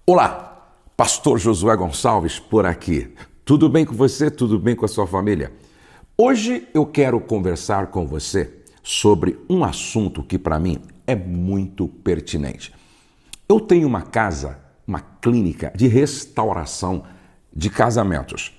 Olá, Pastor Josué Gonçalves por aqui. Tudo bem com você? Tudo bem com a sua família? Hoje eu quero conversar com você sobre um assunto que para mim é muito pertinente. Eu tenho uma casa, uma clínica de restauração de casamentos.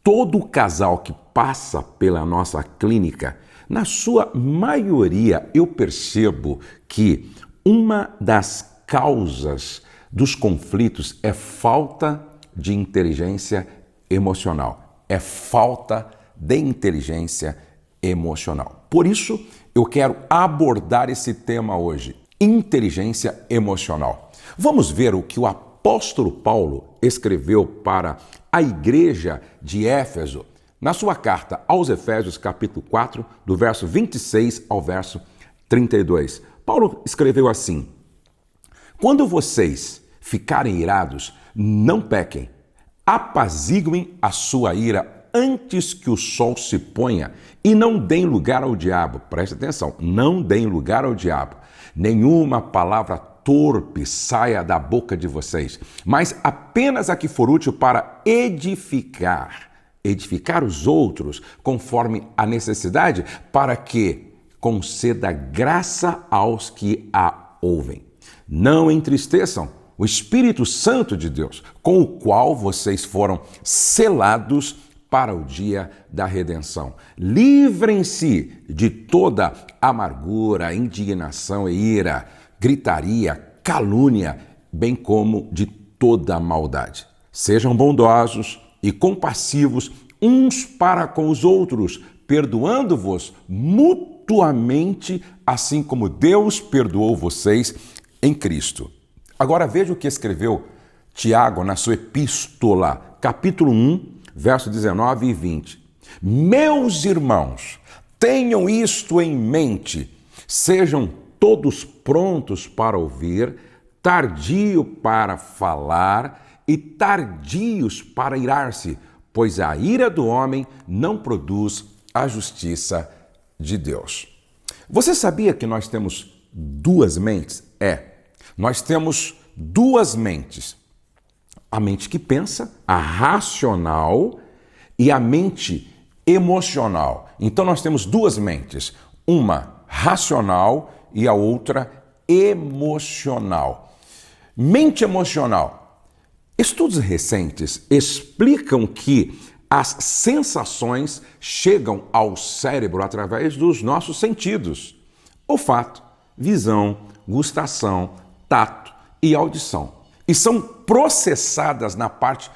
Todo casal que passa pela nossa clínica, na sua maioria, eu percebo que uma das causas dos conflitos é falta de inteligência emocional. É falta de inteligência emocional. Por isso, eu quero abordar esse tema hoje, inteligência emocional. Vamos ver o que o apóstolo Paulo escreveu para a igreja de Éfeso, na sua carta aos Efésios, capítulo 4, do verso 26 ao verso 32. Paulo escreveu assim: quando vocês ficarem irados, não pequem, apaziguem a sua ira antes que o sol se ponha e não deem lugar ao diabo. Preste atenção, não deem lugar ao diabo. Nenhuma palavra torpe saia da boca de vocês, mas apenas a que for útil para edificar os outros conforme a necessidade, para que conceda graça aos que a ouvem. Não entristeçam o Espírito Santo de Deus, com o qual vocês foram selados para o dia da redenção. Livrem-se de toda amargura, indignação e ira, gritaria, calúnia, bem como de toda maldade. Sejam bondosos e compassivos uns para com os outros, perdoando-vos mutuamente, assim como Deus perdoou vocês em Cristo. Agora veja o que escreveu Tiago na sua epístola, capítulo 1, verso 19 e 20. Meus irmãos, tenham isto em mente, sejam todos prontos para ouvir, tardio para falar e tardios para irar-se, pois a ira do homem não produz a justiça de Deus. Você sabia que nós temos duas mentes? Nós temos duas mentes. A mente que pensa, a racional, e a mente emocional. Então nós temos duas mentes, uma racional e a outra emocional. Mente emocional. Estudos recentes explicam que as sensações chegam ao cérebro através dos nossos sentidos: olfato, visão, gustação, tato e audição. E são processadas na parte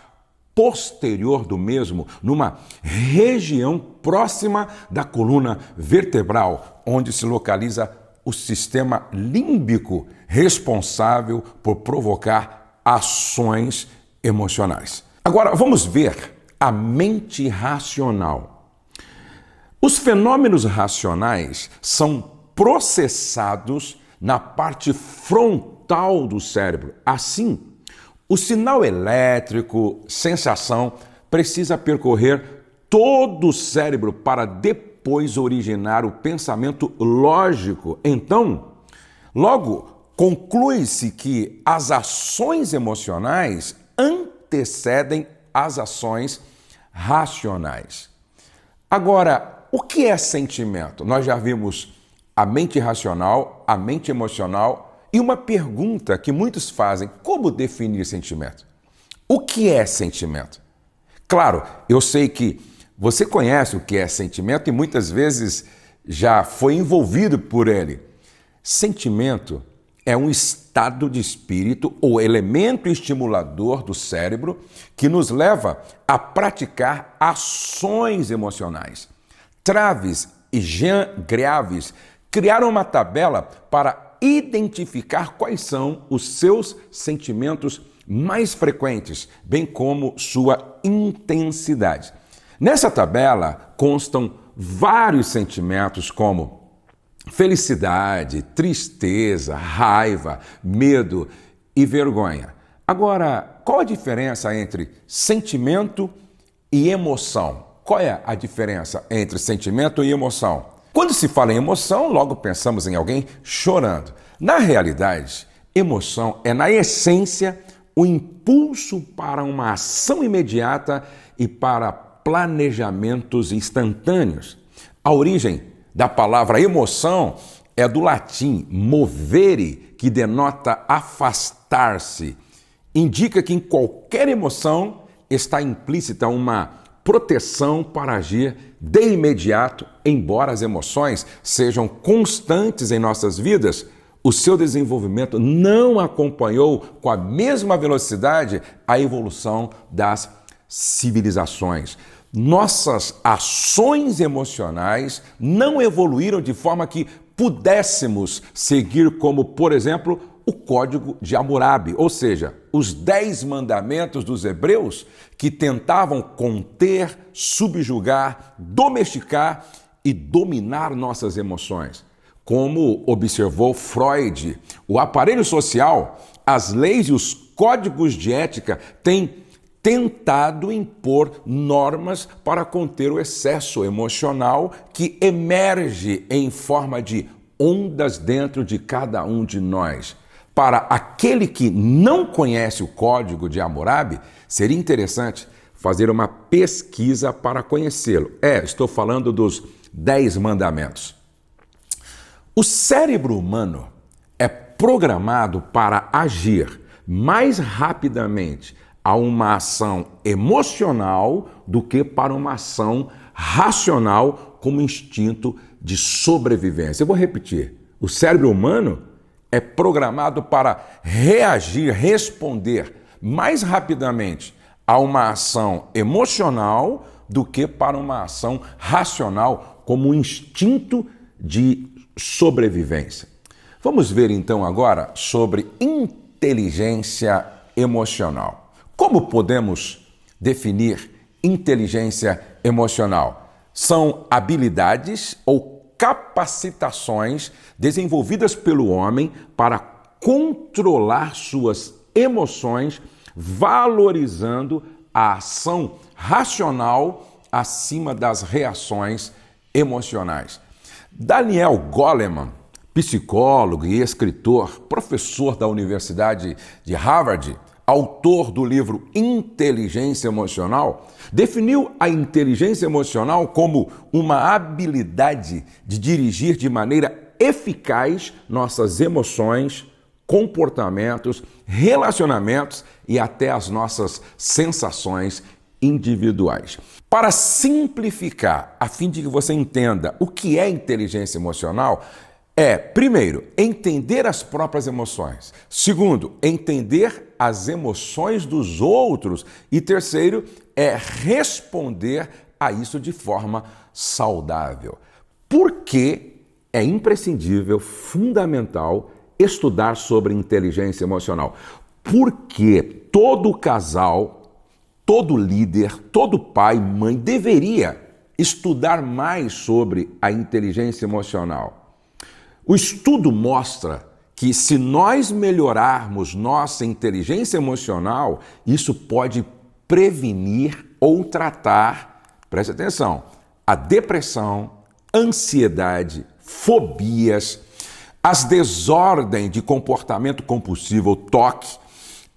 posterior do mesmo, numa região próxima da coluna vertebral, onde se localiza o sistema límbico responsável por provocar ações emocionais. Agora, vamos ver a mente racional. Os fenômenos racionais são processados na parte frontal do cérebro. Assim, o sinal elétrico, sensação, precisa percorrer todo o cérebro para depois originar o pensamento lógico. Então, logo, conclui-se que as ações emocionais antecedem as ações racionais. Agora, o que é sentimento? Nós já vimos a mente racional, a mente emocional e uma pergunta que muitos fazem: como definir sentimento? O que é sentimento? Claro, eu sei que você conhece o que é sentimento e muitas vezes já foi envolvido por ele. Sentimento é um estado de espírito ou elemento estimulador do cérebro que nos leva a praticar ações emocionais. Traves e Jean Greaves criaram uma tabela para identificar quais são os seus sentimentos mais frequentes, bem como sua intensidade. Nessa tabela constam vários sentimentos como felicidade, tristeza, raiva, medo e vergonha. Agora, qual a diferença entre sentimento e emoção? Qual é a diferença entre sentimento e emoção? Quando se fala em emoção, logo pensamos em alguém chorando. Na realidade, emoção é, na essência, o impulso para uma ação imediata e para planejamentos instantâneos. A origem da palavra emoção é do latim movere, que denota afastar-se. Indica que em qualquer emoção está implícita uma proteção para agir de imediato, embora as emoções sejam constantes em nossas vidas, o seu desenvolvimento não acompanhou com a mesma velocidade a evolução das civilizações. Nossas ações emocionais não evoluíram de forma que pudéssemos seguir como, por exemplo, o Código de Hammurabi, ou seja, os 10 mandamentos dos hebreus que tentavam conter, subjugar, domesticar e dominar nossas emoções. Como observou Freud, o aparelho social, as leis e os códigos de ética têm tentado impor normas para conter o excesso emocional que emerge em forma de ondas dentro de cada um de nós. Para aquele que não conhece o Código de Hammurabi, seria interessante fazer uma pesquisa para conhecê-lo. Estou falando dos 10 mandamentos. O cérebro humano é programado para agir mais rapidamente a uma ação emocional do que para uma ação racional como instinto de sobrevivência. Eu vou repetir. O cérebro humano é programado para reagir, responder mais rapidamente a uma ação emocional do que para uma ação racional como um instinto de sobrevivência. Vamos ver então agora sobre inteligência emocional. Como podemos definir inteligência emocional? São habilidades ou capacitações desenvolvidas pelo homem para controlar suas emoções, valorizando a ação racional acima das reações emocionais. Daniel Goleman, psicólogo e escritor, professor da Universidade de Harvard, autor do livro Inteligência Emocional, definiu a inteligência emocional como uma habilidade de dirigir de maneira eficaz nossas emoções, comportamentos, relacionamentos e até as nossas sensações individuais. Para simplificar, a fim de que você entenda o que é inteligência emocional, primeiro, entender as próprias emoções. Segundo, entender as emoções dos outros. E terceiro, responder a isso de forma saudável. Por que é imprescindível, fundamental, estudar sobre inteligência emocional? Porque todo casal, todo líder, todo pai, mãe deveria estudar mais sobre a inteligência emocional. O estudo mostra que se nós melhorarmos nossa inteligência emocional, isso pode prevenir ou tratar, preste atenção, a depressão, ansiedade, fobias, as desordens de comportamento compulsivo, TOC,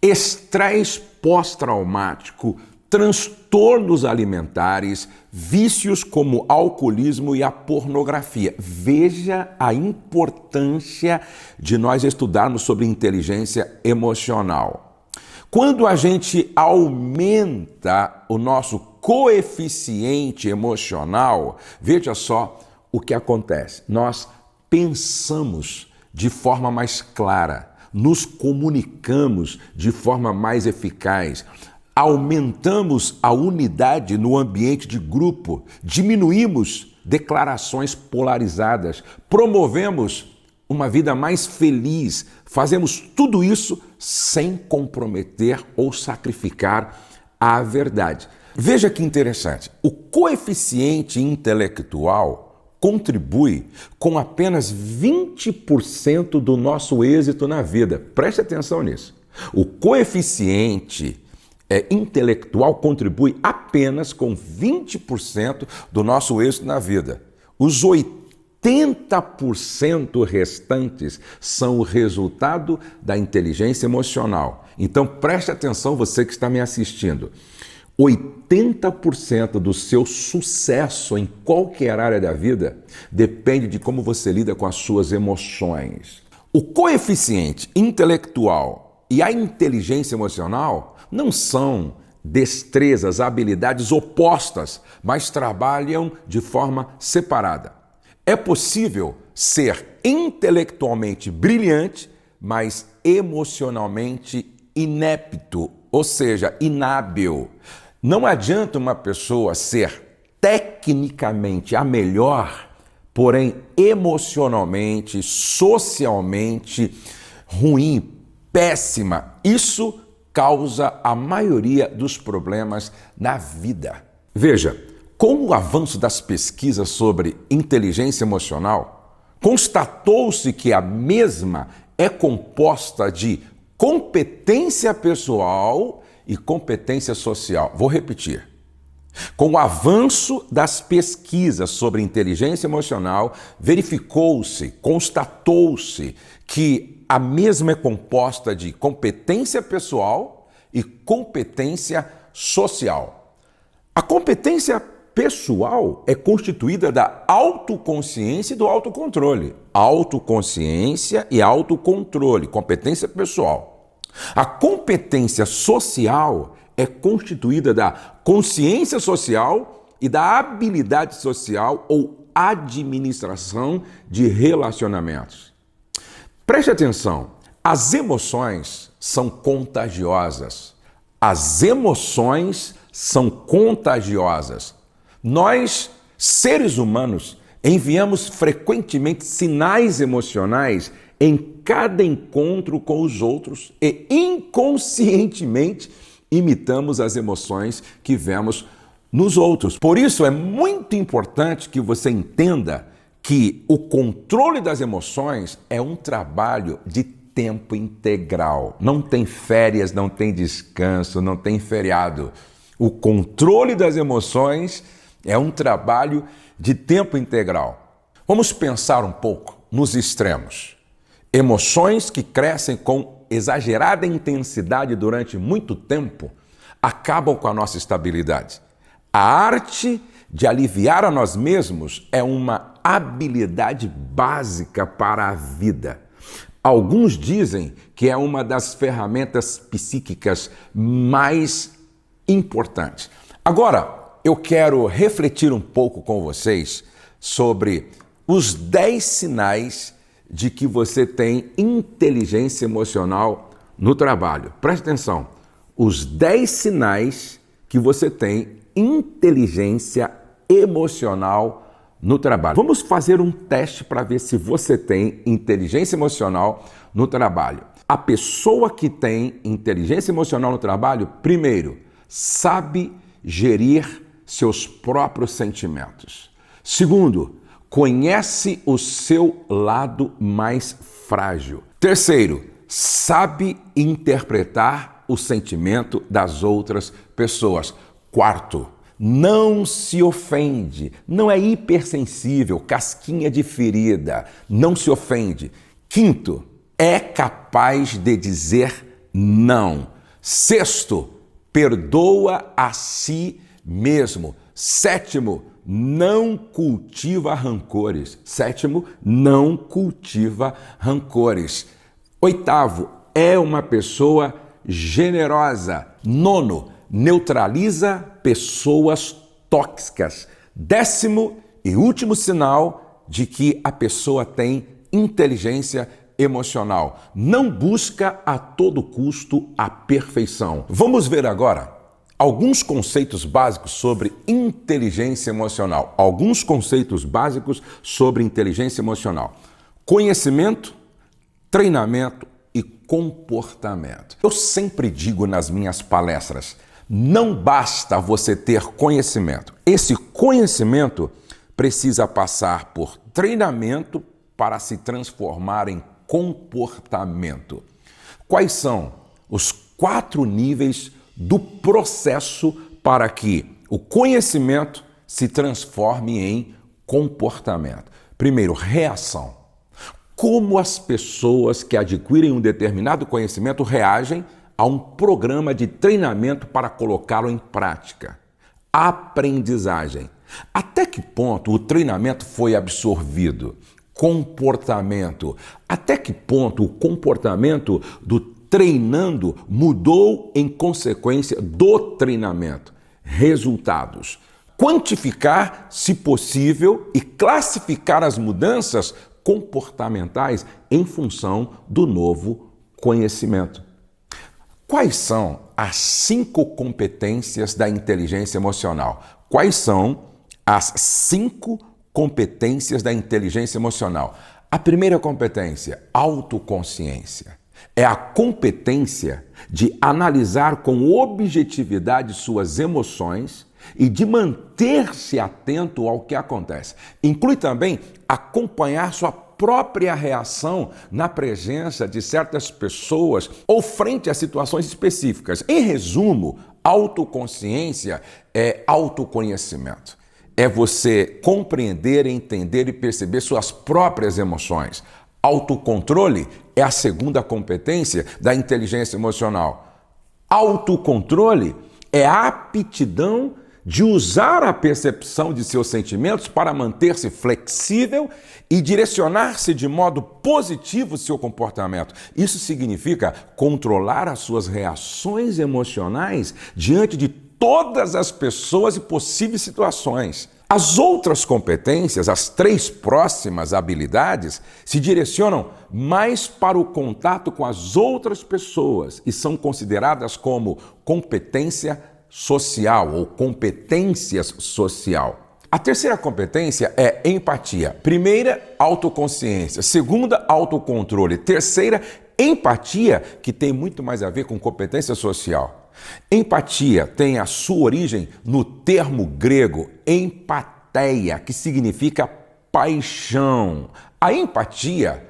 estresse pós-traumático, transtornos alimentares, vícios como alcoolismo e a pornografia. Veja a importância de nós estudarmos sobre inteligência emocional. Quando a gente aumenta o nosso coeficiente emocional, veja só o que acontece. Nós pensamos de forma mais clara, nos comunicamos de forma mais eficaz, aumentamos a unidade no ambiente de grupo, diminuímos declarações polarizadas, promovemos uma vida mais feliz, fazemos tudo isso sem comprometer ou sacrificar a verdade. Veja que interessante, o coeficiente intelectual contribui com apenas 20% do nosso êxito na vida. Preste atenção nisso. O coeficiente intelectual contribui apenas com 20% do nosso êxito na vida. Os 80% restantes são o resultado da inteligência emocional. Então preste atenção, você que está me assistindo. 80% do seu sucesso em qualquer área da vida depende de como você lida com as suas emoções. O coeficiente intelectual e a inteligência emocional não são destrezas, habilidades opostas, mas trabalham de forma separada. É possível ser intelectualmente brilhante, mas emocionalmente inepto, ou seja, inábil. Não adianta uma pessoa ser tecnicamente a melhor, porém emocionalmente, socialmente ruim, péssima. Isso causa a maioria dos problemas na vida. Veja, com o avanço das pesquisas sobre inteligência emocional, constatou-se que a mesma é composta de competência pessoal e competência social. Vou repetir. Com o avanço das pesquisas sobre inteligência emocional, verificou-se, constatou-se que a mesma é composta de competência pessoal e competência social. A competência pessoal é constituída da autoconsciência e do autocontrole. Autoconsciência e autocontrole, competência pessoal. A competência social é constituída da consciência social e da habilidade social ou administração de relacionamentos. Preste atenção, as emoções são contagiosas. As emoções são contagiosas. Nós, seres humanos, enviamos frequentemente sinais emocionais em cada encontro com os outros e inconscientemente imitamos as emoções que vemos nos outros. Por isso é muito importante que você entenda que o controle das emoções é um trabalho de tempo integral. Não tem férias, não tem descanso, não tem feriado. O controle das emoções é um trabalho de tempo integral. Vamos pensar um pouco nos extremos. Emoções que crescem com exagerada intensidade durante muito tempo acabam com a nossa estabilidade. A arte de aliviar a nós mesmos é uma habilidade básica para a vida. Alguns dizem que é uma das ferramentas psíquicas mais importantes. Agora, eu quero refletir um pouco com vocês sobre os 10 sinais de que você tem inteligência emocional no trabalho. Preste atenção, os 10 sinais que você tem inteligência emocional no trabalho. Vamos fazer um teste para ver se você tem inteligência emocional no trabalho. A pessoa que tem inteligência emocional no trabalho, primeiro, sabe gerir seus próprios sentimentos. Segundo, conhece o seu lado mais frágil. Terceiro, sabe interpretar o sentimento das outras pessoas. Quarto, não se ofende, não é hipersensível, casquinha de ferida, não se ofende. Quinto, é capaz de dizer não. Sexto, perdoa a si mesmo. Sétimo, não cultiva rancores. Sétimo, não cultiva rancores. Oitavo, é uma pessoa generosa. Nono, neutraliza pessoas tóxicas. Décimo e último sinal de que a pessoa tem inteligência emocional. Não busca a todo custo a perfeição. Vamos ver agora alguns conceitos básicos sobre inteligência emocional. Alguns conceitos básicos sobre inteligência emocional. Conhecimento, treinamento e comportamento. Eu sempre digo nas minhas palestras, não basta você ter conhecimento. Esse conhecimento precisa passar por treinamento para se transformar em comportamento. Quais são os 4 níveis do processo para que o conhecimento se transforme em comportamento? Primeiro, reação. Como as pessoas que adquirem um determinado conhecimento reagem a um programa de treinamento para colocá-lo em prática. Aprendizagem. Até que ponto o treinamento foi absorvido? Comportamento. Até que ponto o comportamento do treinando mudou em consequência do treinamento? Resultados. Quantificar, se possível, e classificar as mudanças comportamentais em função do novo conhecimento. Quais são as 5 competências da inteligência emocional? Quais são as 5 competências da inteligência emocional? A primeira competência, autoconsciência. É a competência de analisar com objetividade suas emoções e de manter-se atento ao que acontece. Inclui também acompanhar sua própria reação na presença de certas pessoas ou frente a situações específicas. Em resumo, autoconsciência é autoconhecimento. É você compreender, entender e perceber suas próprias emoções. Autocontrole é a segunda competência da inteligência emocional. Autocontrole é a aptidão de usar a percepção de seus sentimentos para manter-se flexível e direcionar-se de modo positivo seu comportamento. Isso significa controlar as suas reações emocionais diante de todas as pessoas e possíveis situações. As outras competências, as 3 próximas habilidades, se direcionam mais para o contato com as outras pessoas e são consideradas como competência social ou competências social. A terceira competência é empatia. Primeira, autoconsciência. Segunda, autocontrole. Terceira, empatia, que tem muito mais a ver com competência social. Empatia tem a sua origem no termo grego empatheia, que significa paixão. A empatia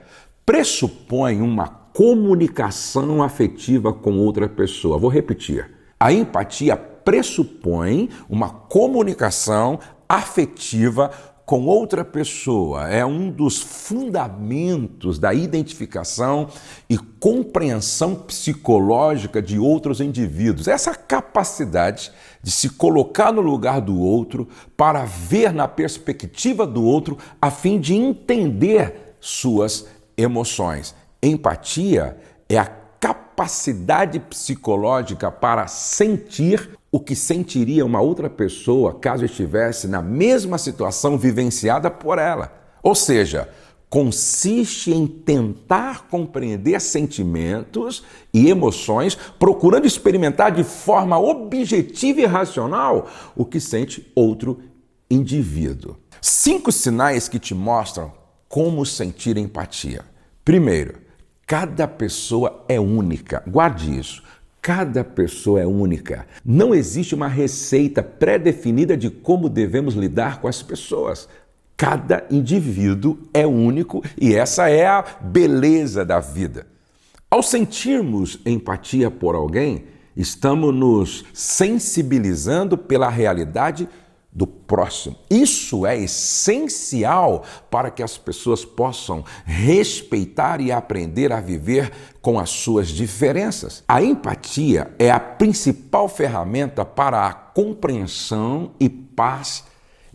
pressupõe uma comunicação afetiva com outra pessoa. Vou repetir. A empatia pressupõe uma comunicação afetiva com outra pessoa. É um dos fundamentos da identificação e compreensão psicológica de outros indivíduos. Essa capacidade de se colocar no lugar do outro para ver na perspectiva do outro a fim de entender suas emoções. Empatia é a capacidade psicológica para sentir o que sentiria uma outra pessoa caso estivesse na mesma situação vivenciada por ela. Ou seja, consiste em tentar compreender sentimentos e emoções, procurando experimentar de forma objetiva e racional o que sente outro indivíduo. 5 sinais que te mostram como sentir empatia. Primeiro, cada pessoa é única. Guarde isso. Cada pessoa é única. Não existe uma receita pré-definida de como devemos lidar com as pessoas. Cada indivíduo é único e essa é a beleza da vida. Ao sentirmos empatia por alguém, estamos nos sensibilizando pela realidade do próximo. Isso é essencial para que as pessoas possam respeitar e aprender a viver com as suas diferenças. A empatia é a principal ferramenta para a compreensão e paz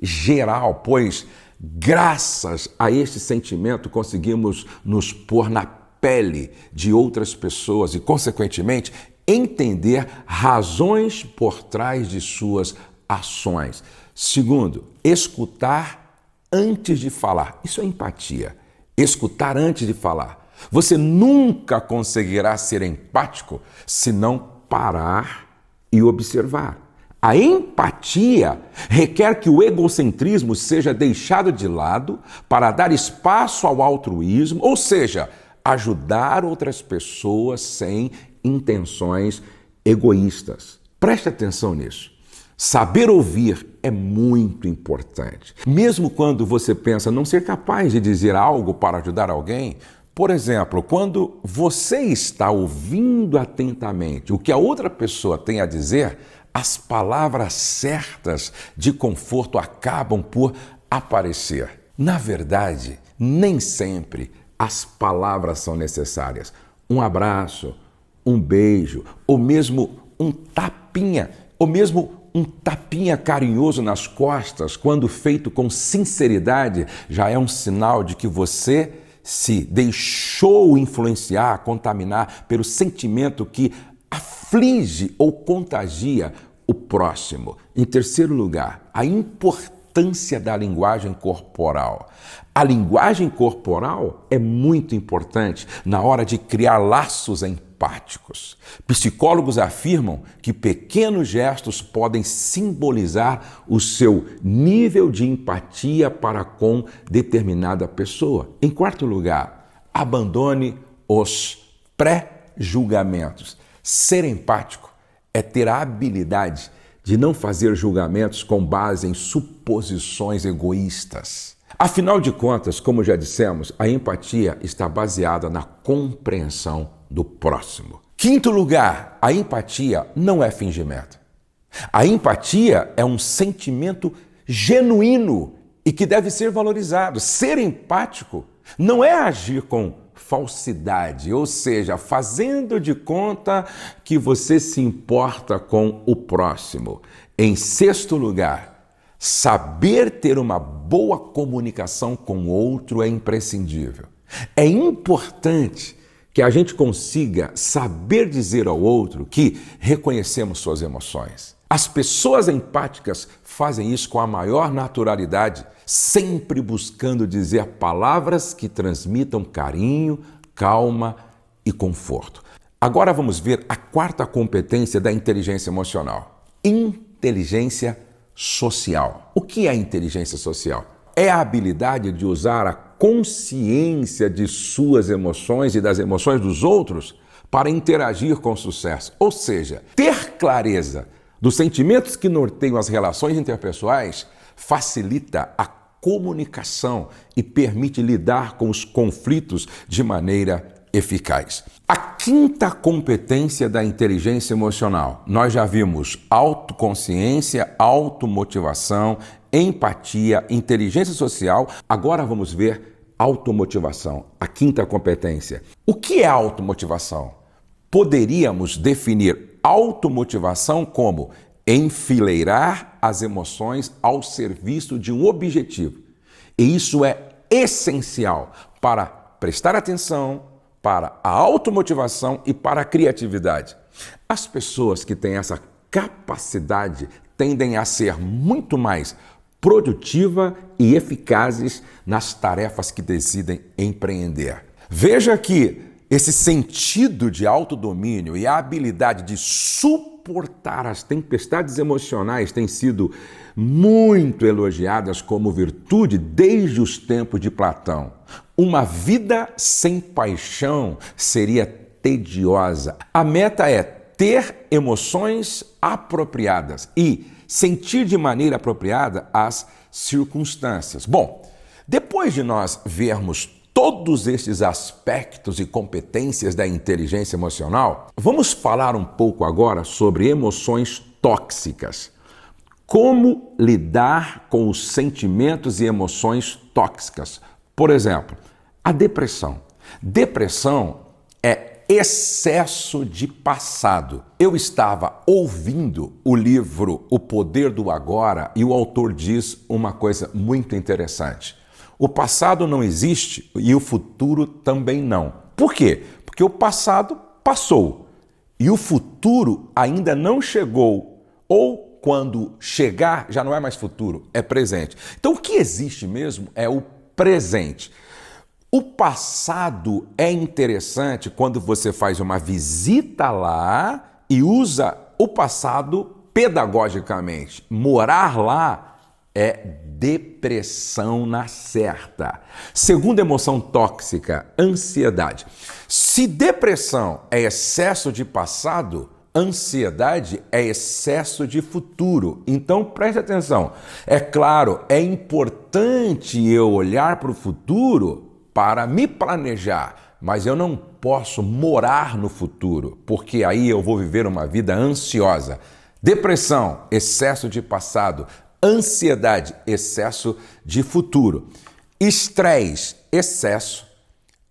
geral, pois graças a este sentimento conseguimos nos pôr na pele de outras pessoas e, consequentemente, entender razões por trás de suas ações. Segundo, escutar antes de falar. Isso é empatia. Escutar antes de falar. Você nunca conseguirá ser empático se não parar e observar. A empatia requer que o egocentrismo seja deixado de lado para dar espaço ao altruísmo, ou seja, ajudar outras pessoas sem intenções egoístas. Preste atenção nisso. Saber ouvir é muito importante. Mesmo quando você pensa não ser capaz de dizer algo para ajudar alguém, por exemplo, quando você está ouvindo atentamente o que a outra pessoa tem a dizer, as palavras certas de conforto acabam por aparecer. Na verdade, nem sempre as palavras são necessárias. Um abraço, um beijo, ou mesmo um tapinha, carinhoso nas costas, quando feito com sinceridade, já é um sinal de que você se deixou influenciar, contaminar pelo sentimento que aflige ou contagia o próximo. Em terceiro lugar, a importância da linguagem corporal. A linguagem corporal é muito importante na hora de criar laços empáticos. Psicólogos afirmam que pequenos gestos podem simbolizar o seu nível de empatia para com determinada pessoa. Em quarto lugar, abandone os pré-julgamentos. Ser empático é ter a habilidade de não fazer julgamentos com base em suposições egoístas. Afinal de contas, como já dissemos, a empatia está baseada na compreensão do próximo. Quinto lugar, a empatia não é fingimento. A empatia é um sentimento genuíno e que deve ser valorizado. Ser empático não é agir com falsidade, ou seja, fazendo de conta que você se importa com o próximo. Em sexto lugar, saber ter uma boa comunicação com o outro é imprescindível. É importante que a gente consiga saber dizer ao outro que reconhecemos suas emoções. As pessoas empáticas fazem isso com a maior naturalidade, sempre buscando dizer palavras que transmitam carinho, calma e conforto. Agora vamos ver a quarta competência da inteligência emocional. Inteligência social. O que é inteligência social? É a habilidade de usar a consciência de suas emoções e das emoções dos outros para interagir com sucesso. Ou seja, ter clareza dos sentimentos que norteiam as relações interpessoais facilita a comunicação e permite lidar com os conflitos de maneira eficaz. A quinta competência da inteligência emocional, nós já vimos autoconsciência, automotivação, empatia, inteligência social. Agora vamos ver automotivação, a quinta competência. O que é automotivação? Poderíamos definir automotivação como enfileirar as emoções ao serviço de um objetivo. E isso é essencial para prestar atenção, para a automotivação e para a criatividade. As pessoas que têm essa capacidade tendem a ser muito mais produtivas e eficazes nas tarefas que decidem empreender. Veja que esse sentido de autodomínio e a habilidade de suportar as tempestades emocionais têm sido muito elogiadas como virtude desde os tempos de Platão. Uma vida sem paixão seria tediosa. A meta é ter emoções apropriadas e sentir de maneira apropriada as circunstâncias. Bom, depois de nós vermos todos estes aspectos e competências da inteligência emocional, vamos falar um pouco agora sobre emoções tóxicas. Como lidar com os sentimentos e emoções tóxicas? Por exemplo, a depressão. Depressão é excesso de passado. Eu estava ouvindo o livro O Poder do Agora e o autor diz uma coisa muito interessante. O passado não existe e o futuro também não. Por quê? Porque o passado passou e o futuro ainda não chegou. Ou quando chegar, já não é mais futuro, é presente. Então o que existe mesmo é o presente. O passado é interessante quando você faz uma visita lá e usa o passado pedagogicamente. Morar lá é depressão na certa. Segunda emoção tóxica, ansiedade. Se depressão é excesso de passado, ansiedade é excesso de futuro. Então preste atenção. É claro, é importante eu olhar para o futuro para me planejar, mas eu não posso morar no futuro, porque aí eu vou viver uma vida ansiosa. Depressão, excesso de passado. Ansiedade, excesso de futuro. Estresse, excesso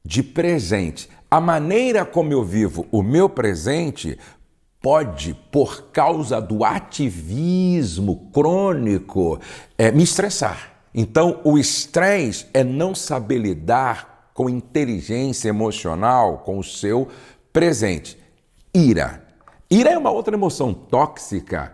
de presente. A maneira como eu vivo o meu presente pode, por causa do ativismo crônico, me estressar. Então, o estresse é não saber lidar com inteligência emocional, com o seu presente. Ira. Ira é uma outra emoção tóxica,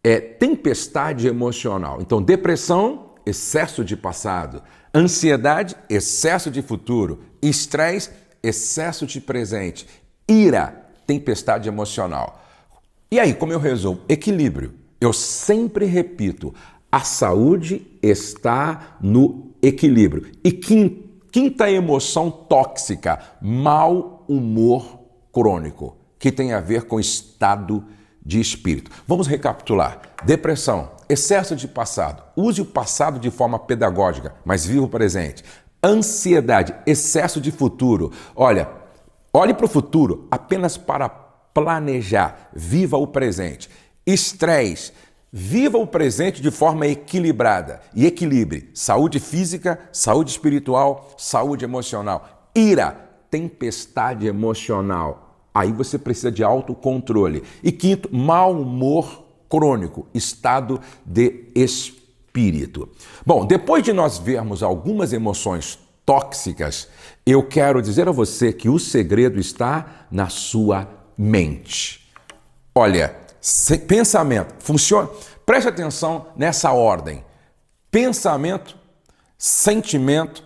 é tempestade emocional. Então, depressão, excesso de passado. Ansiedade, excesso de futuro. Estresse, excesso de presente. Ira, tempestade emocional. E aí, como eu resolvo? Equilíbrio. Eu sempre repito, a saúde está no equilíbrio. E quinta emoção tóxica, mau humor crônico, que tem a ver com estado de espírito. Vamos recapitular. Depressão, excesso de passado. Use o passado de forma pedagógica, mas viva o presente. Ansiedade, excesso de futuro. Olhe para o futuro apenas para planejar. Viva o presente. Estresse, viva o presente de forma equilibrada e equilibre saúde física, saúde espiritual, saúde emocional. Ira, tempestade emocional. Aí você precisa de autocontrole. E quinto, mau humor crônico, estado de espírito. Bom, depois de nós vermos algumas emoções tóxicas, eu quero dizer a você que o segredo está na sua mente. Olha, pensamento, funciona. Preste atenção nessa ordem. Pensamento, sentimento,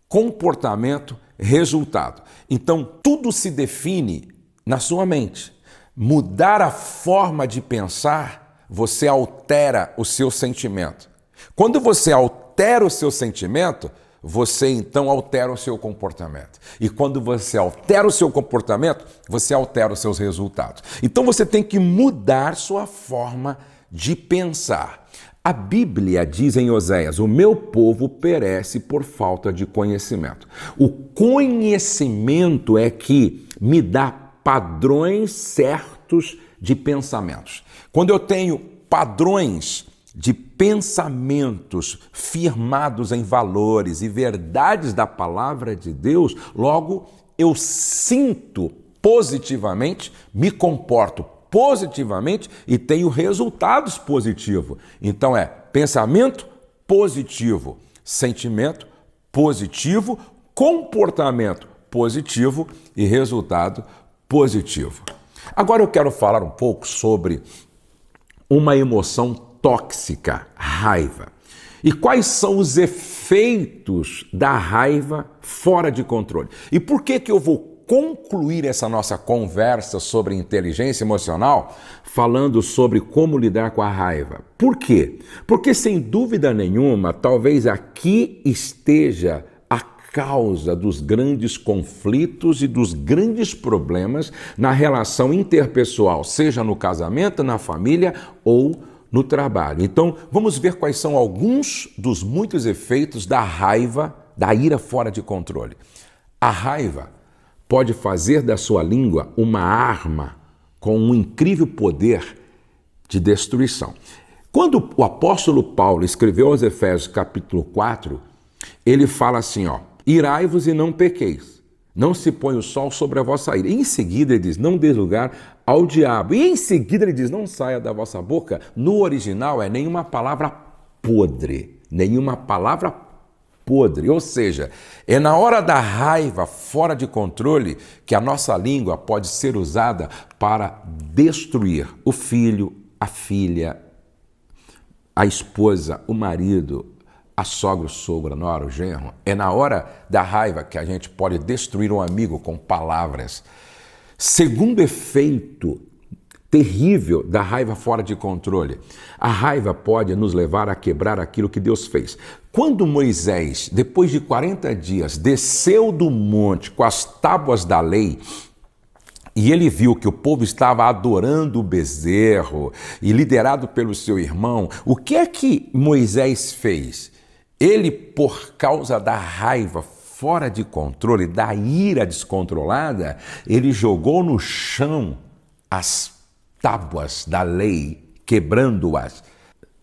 comportamento, resultado. Então, tudo se define na sua mente. Mudar a forma de pensar, você altera o seu sentimento. Quando você altera o seu sentimento, você então altera o seu comportamento. E quando você altera o seu comportamento, você altera os seus resultados. Então você tem que mudar sua forma de pensar. A Bíblia diz em Oséias: o meu povo perece por falta de conhecimento. O conhecimento é que me dá padrões certos de pensamentos. Quando eu tenho padrões de pensamentos firmados em valores e verdades da palavra de Deus, logo eu sinto positivamente, me comporto positivamente e tenho resultados positivos. Então é pensamento positivo, sentimento positivo, comportamento positivo e resultado positivo. Agora eu quero falar um pouco sobre uma emoção tóxica, raiva. E quais são os efeitos da raiva fora de controle? E por que eu vou concluir essa nossa conversa sobre inteligência emocional falando sobre como lidar com a raiva? Por quê? Porque, sem dúvida nenhuma, talvez aqui esteja a causa dos grandes conflitos e dos grandes problemas na relação interpessoal, seja no casamento, na família ou no trabalho. Então, vamos ver quais são alguns dos muitos efeitos da raiva, da ira fora de controle. A raiva pode fazer da sua língua uma arma com um incrível poder de destruição. Quando o apóstolo Paulo escreveu aos Efésios capítulo 4, ele fala assim, irai-vos e não pequeis, não se põe o sol sobre a vossa ira. E em seguida ele diz, não dê lugar ao diabo. E em seguida ele diz, não saia da vossa boca. No original é nenhuma palavra podre, nenhuma palavra podre. Ou seja, é na hora da raiva fora de controle que a nossa língua pode ser usada para destruir o filho, a filha, a esposa, o marido, a sogra, o sogro, a nora, o genro. É na hora da raiva que a gente pode destruir um amigo com palavras. Segundo efeito terrível da raiva fora de controle, a raiva pode nos levar a quebrar aquilo que Deus fez. Quando Moisés, depois de 40 dias, desceu do monte com as tábuas da lei, e ele viu que o povo estava adorando o bezerro e liderado pelo seu irmão, o que é que Moisés fez? Ele, por causa da raiva fora de controle, da ira descontrolada, ele jogou no chão as tábuas da lei, quebrando-as.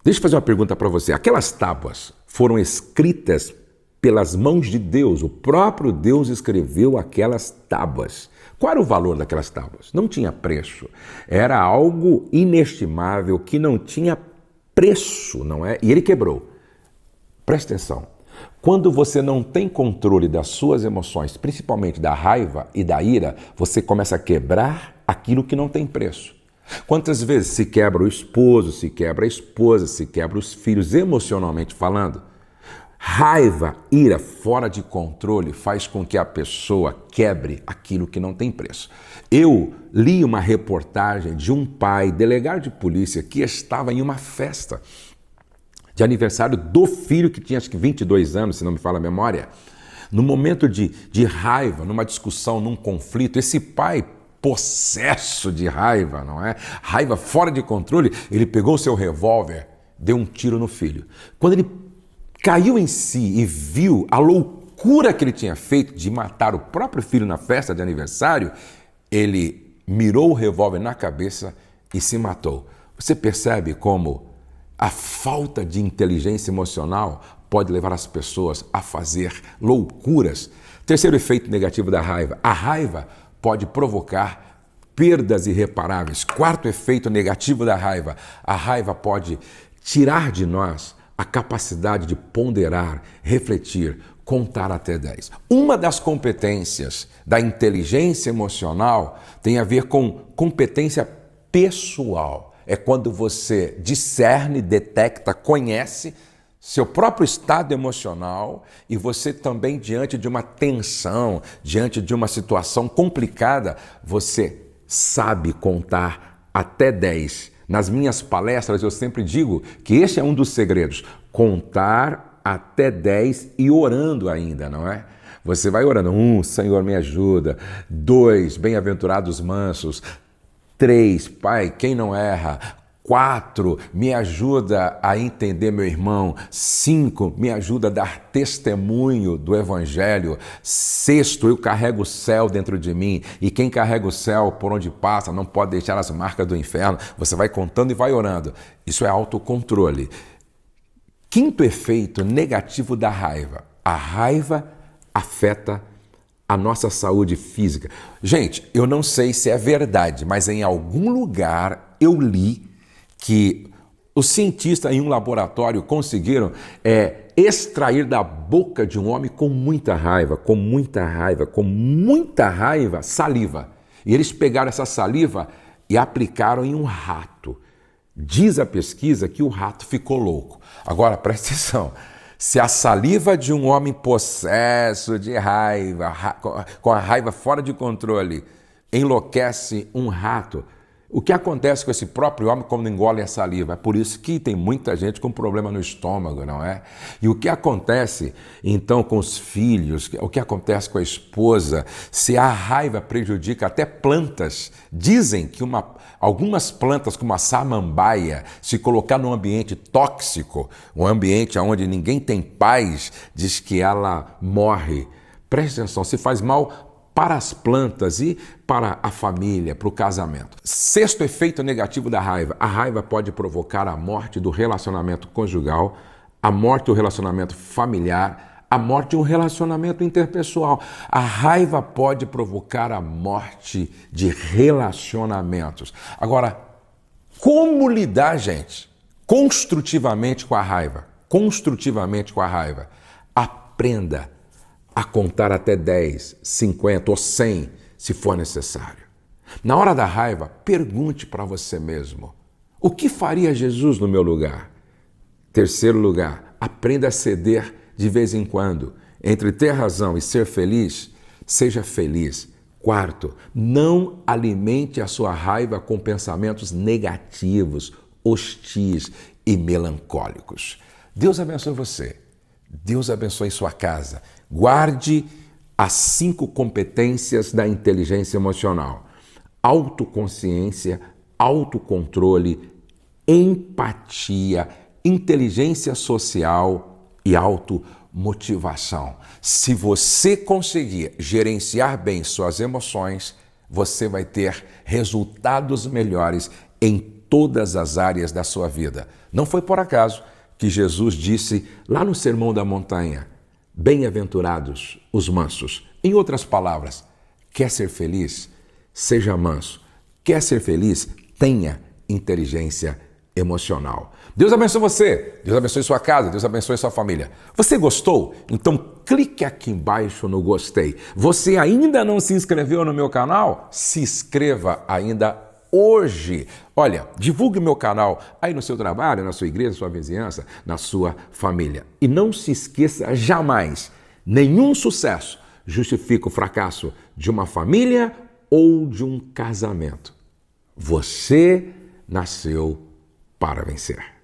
Deixa eu fazer uma pergunta para você. Aquelas tábuas foram escritas pelas mãos de Deus. O próprio Deus escreveu aquelas tábuas. Qual era o valor daquelas tábuas? Não tinha preço. Era algo inestimável que não tinha preço, não é? E ele quebrou. Presta atenção. Quando você não tem controle das suas emoções, principalmente da raiva e da ira, você começa a quebrar aquilo que não tem preço. Quantas vezes se quebra o esposo, se quebra a esposa, se quebra os filhos, emocionalmente falando? Raiva, ira fora de controle faz com que a pessoa quebre aquilo que não tem preço. Eu li uma reportagem de um pai, delegado de polícia, que estava em uma festa de aniversário do filho, que tinha acho que 22 anos, se não me falha a memória. No momento de raiva, numa discussão, num conflito, esse pai, possesso de raiva, não é? Raiva fora de controle, ele pegou o seu revólver, deu um tiro no filho. Quando ele caiu em si e viu a loucura que ele tinha feito de matar o próprio filho na festa de aniversário, ele mirou o revólver na cabeça e se matou. Você percebe como a falta de inteligência emocional pode levar as pessoas a fazer loucuras? Terceiro efeito negativo da raiva. A raiva pode provocar perdas irreparáveis. Quarto efeito negativo da raiva. A raiva pode tirar de nós a capacidade de ponderar, refletir, contar até 10. Uma das competências da inteligência emocional tem a ver com competência pessoal. É quando você discerne, detecta, conhece seu próprio estado emocional e você também, diante de uma tensão, diante de uma situação complicada, você sabe contar até 10. Nas minhas palestras eu sempre digo que esse é um dos segredos, contar até 10 e orando ainda, não é? Você vai orando, 1, Senhor me ajuda, 2, bem-aventurados mansos, 3, Pai, quem não erra, 4, me ajuda a entender meu irmão, 5, me ajuda a dar testemunho do Evangelho, 6, eu carrego o céu dentro de mim e quem carrega o céu por onde passa não pode deixar as marcas do inferno. Você vai contando e vai orando. Isso é autocontrole. Quinto efeito negativo da raiva. A raiva afeta a nossa saúde física. Gente, eu não sei se é verdade, mas em algum lugar eu li que os cientistas em um laboratório conseguiram extrair da boca de um homem com muita raiva, saliva. E eles pegaram essa saliva e aplicaram em um rato. Diz a pesquisa que o rato ficou louco. Agora, presta atenção. Se a saliva de um homem possesso de raiva, com a raiva fora de controle, enlouquece um rato, o que acontece com esse próprio homem quando engole a saliva? É por isso que tem muita gente com problema no estômago, não é? E o que acontece, então, com os filhos, o que acontece com a esposa, se a raiva prejudica até plantas? Dizem que algumas plantas, como a samambaia, se colocar num ambiente tóxico, um ambiente onde ninguém tem paz, diz que ela morre. Preste atenção, se faz mal para as plantas e para a família, para o casamento. Sexto efeito negativo da raiva. A raiva pode provocar a morte do relacionamento conjugal, a morte do relacionamento familiar, a morte de um relacionamento interpessoal. A raiva pode provocar a morte de relacionamentos. Agora, como lidar, gente, construtivamente com a raiva? Construtivamente com a raiva. Aprenda a contar até 10, 50 ou 100, se for necessário. Na hora da raiva, pergunte para você mesmo, o que faria Jesus no meu lugar? Terceiro lugar, aprenda a ceder de vez em quando. Entre ter razão e ser feliz, seja feliz. Quarto, não alimente a sua raiva com pensamentos negativos, hostis e melancólicos. Deus abençoe você. Deus abençoe sua casa. Guarde as 5 competências da inteligência emocional: autoconsciência, autocontrole, empatia, inteligência social e automotivação. Se você conseguir gerenciar bem suas emoções, você vai ter resultados melhores em todas as áreas da sua vida. Não foi por acaso que Jesus disse lá no Sermão da Montanha: Bem-aventurados os mansos. Em outras palavras, quer ser feliz? Seja manso. Quer ser feliz? Tenha inteligência emocional. Deus abençoe você, Deus abençoe sua casa, Deus abençoe sua família. Você gostou? Então clique aqui embaixo no gostei. Você ainda não se inscreveu no meu canal? Se inscreva ainda hoje. Olha, divulgue meu canal aí no seu trabalho, na sua igreja, na sua vizinhança, na sua família. E não se esqueça jamais, nenhum sucesso justifica o fracasso de uma família ou de um casamento. Você nasceu para vencer.